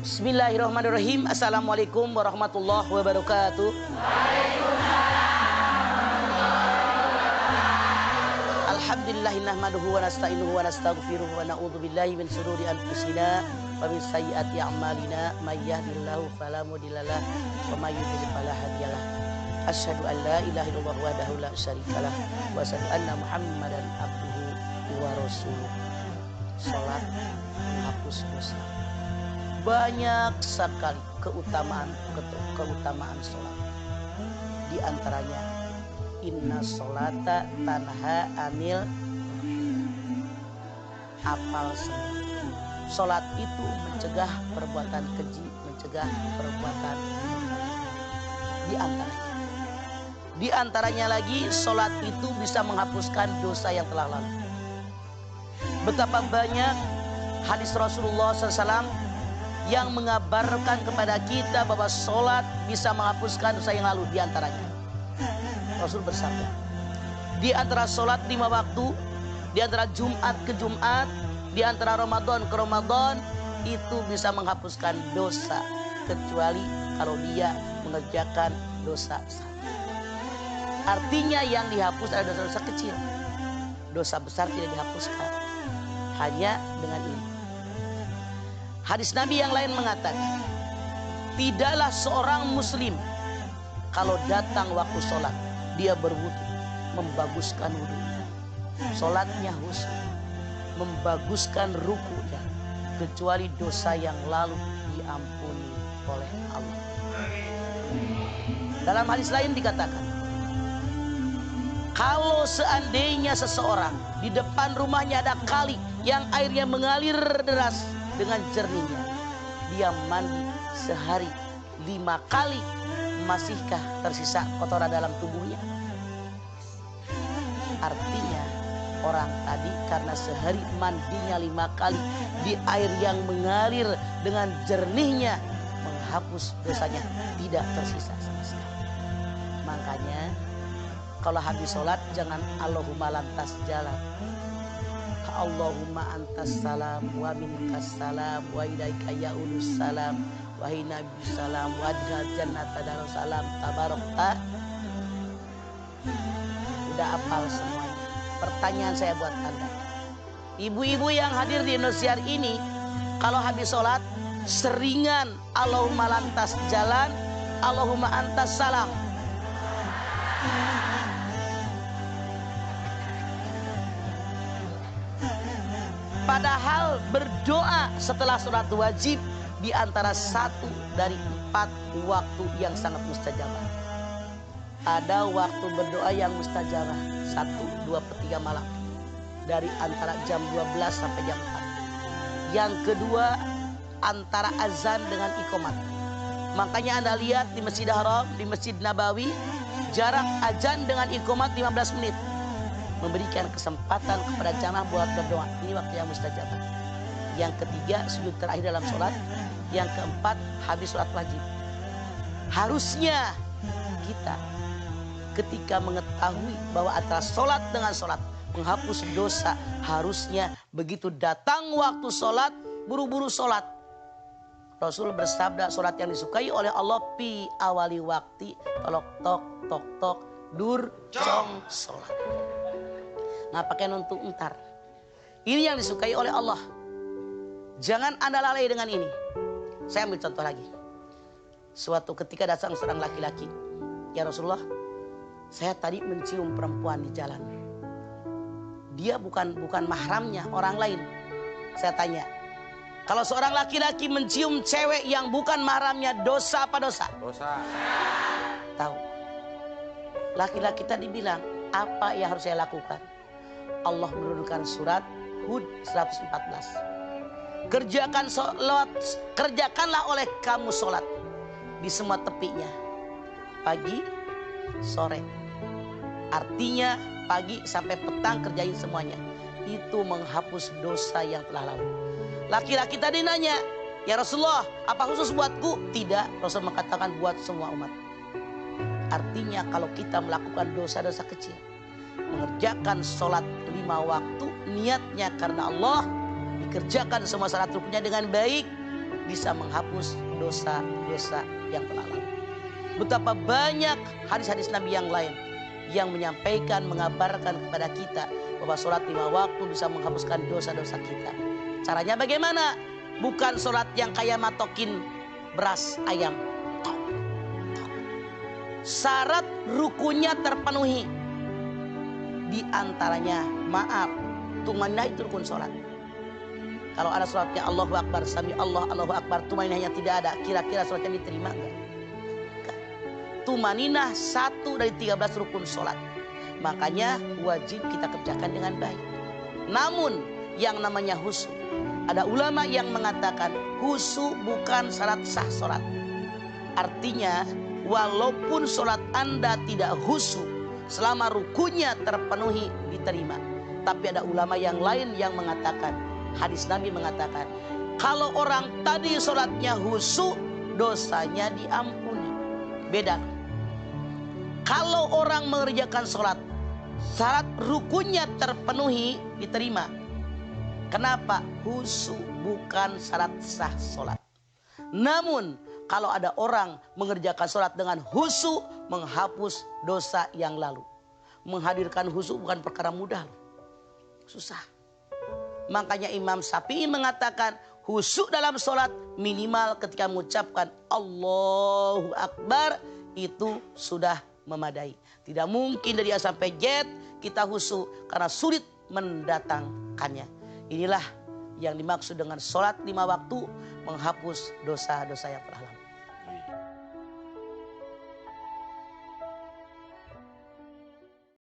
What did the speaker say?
Bismillahirrahmanirrahim. Assalamualaikum warahmatullahi wabarakatuh. Alhamdulillahi nahmaduhu wa nasta'inuhu wa nastaghfiruhu wa na'udzu billahi min shururi anfusina wa min sayyiati a'malina may yahdihillahu fala mudhillalah wa may yudhlil fala hadiyalah. Asyhadu an la ilaha illallah wahdahu la syarikalah wa asyhadu anna Muhammadan abduhu wa rasuluh. Salat menghapus dosa. Banyak sekali keutamaan salat. Di antaranya inna sholata tanha anil apal semua. Salat itu mencegah perbuatan keji, mencegah perbuatan di antaranya lagi salat itu bisa menghapuskan dosa yang telah lalu. Betapa banyak hadis Rasulullah SAW yang mengabarkan kepada kita bahwa sholat bisa menghapuskan dosa yang lalu. Di antaranya Rasul bersabda, di antara sholat 5 waktu, di antara Jumat ke Jumat, di antara Ramadan ke Ramadan, itu bisa menghapuskan dosa, kecuali kalau dia mengerjakan dosa besar. Artinya yang dihapus adalah dosa-dosa kecil. Dosa besar tidak dihapuskan, hanya dengan ini. Hadis Nabi yang lain mengatakan, tidaklah seorang muslim kalau datang waktu sholat, dia berwudu, membaguskan wudunya, sholatnya khusyuk, membaguskan rukunya, kecuali dosa yang lalu diampuni oleh Allah. Dalam hadis lain dikatakan, kalau seandainya seseorang di depan rumahnya ada kali yang airnya mengalir deras dengan jernihnya, dia mandi sehari 5 kali, masihkah tersisa kotoran dalam tubuhnya? Artinya orang tadi karena sehari mandinya 5 kali di air yang mengalir dengan jernihnya, menghapus dosanya, tidak tersisa sama sekali. Makanya kalau habis sholat jangan Allahumma lantas jalan. Allahumma antas salam wa minkas salam wa ilaika ya'udus salam wa hina bisalam wa adkhil jannata darussalam tabarakta. Udah hafal semuanya. Pertanyaan saya buat Anda, ibu-ibu yang hadir di Indosiar ini, kalau habis sholat seringan Allahumma lantas jalan, Allahumma antas salam. Padahal berdoa setelah sholat wajib di antara 1 dari 4 waktu yang sangat mustajabah. Ada waktu berdoa yang mustajabah 1, 2, 3 malam, dari antara jam 12 sampai jam 4. Yang kedua antara azan dengan iqamat. Makanya Anda lihat di Masjidil Haram, di Masjid Nabawi, jarak azan dengan iqamat 15 menit. Memberikan kesempatan kepada jamaah buat berdoa. Ini waktu yang mustajabah. Yang ketiga sujud terakhir dalam sholat. Yang keempat habis sholat wajib. Harusnya kita ketika mengetahui bahwa antara sholat dengan sholat menghapus dosa, harusnya begitu datang waktu sholat buru-buru sholat. Rasul bersabda, sholat yang disukai oleh Allah pi awali wakti, tolok tok tok tok dur cong sholat. Nggak pakai nuntuk entar. Ini yang disukai oleh Allah. Jangan Anda lalai dengan ini. Saya ambil contoh lagi. Suatu ketika datang seorang laki-laki, ya Rasulullah, saya tadi mencium perempuan di jalan. Dia bukan mahramnya, orang lain. Saya tanya, kalau seorang laki-laki mencium cewek yang bukan mahramnya, dosa apa dosa? Dosa. Tahu. Laki-laki tadi bilang, apa yang harus saya lakukan? Allah menurunkan surat Hud 114. Kerjakanlah oleh kamu sholat di semua tepinya, pagi, sore. Artinya pagi sampai petang kerjain semuanya. Itu menghapus dosa yang telah lalu. Laki-laki tadi nanya, ya Rasulullah, apa khusus buatku? Tidak, Rasul mengatakan buat semua umat. Artinya kalau kita melakukan dosa-dosa kecil, mengerjakan sholat 5 waktu, niatnya karena Allah, dikerjakan semua syarat rukunnya dengan baik, bisa menghapus dosa-dosa yang telah lalu. Betapa banyak hadis-hadis Nabi yang lain yang menyampaikan, mengabarkan kepada kita bahwa sholat 5 waktu bisa menghapuskan dosa-dosa kita. Caranya bagaimana? Bukan sholat yang kayak matokin beras ayam. Syarat rukunnya terpenuhi. Di antaranya, maaf, tumanina itu rukun sholat. Kalau ada sholatnya Allahu Akbar, Sami Allah, Allahu Akbar, tumaninahnya tidak ada, kira-kira sholatnya diterima enggak? Tumaninah 1 dari 13 rukun sholat. Makanya wajib kita kerjakan dengan baik. Namun yang namanya khusyuk, ada ulama yang mengatakan khusyuk bukan syarat sah sholat. Artinya walaupun sholat Anda tidak khusyuk, selama rukunnya terpenuhi diterima. Tapi ada ulama yang lain yang mengatakan, hadis Nabi mengatakan, kalau orang tadi sholatnya khusyuk, dosanya diampuni. Beda. Kalau orang mengerjakan sholat, syarat rukunnya terpenuhi diterima. Kenapa? Khusyuk bukan syarat sah sholat. Namun kalau ada orang mengerjakan sholat dengan khusyuk, menghapus dosa yang lalu. Menghadirkan khusyuk bukan perkara mudah. Susah. Makanya Imam Syafi'i mengatakan khusyuk dalam sholat minimal ketika mengucapkan Allahu Akbar itu sudah memadai. Tidak mungkin dari A sampai Z kita khusyuk karena sulit mendatangkannya. Inilah yang dimaksud dengan sholat 5 waktu menghapus dosa-dosa yang telah lalu.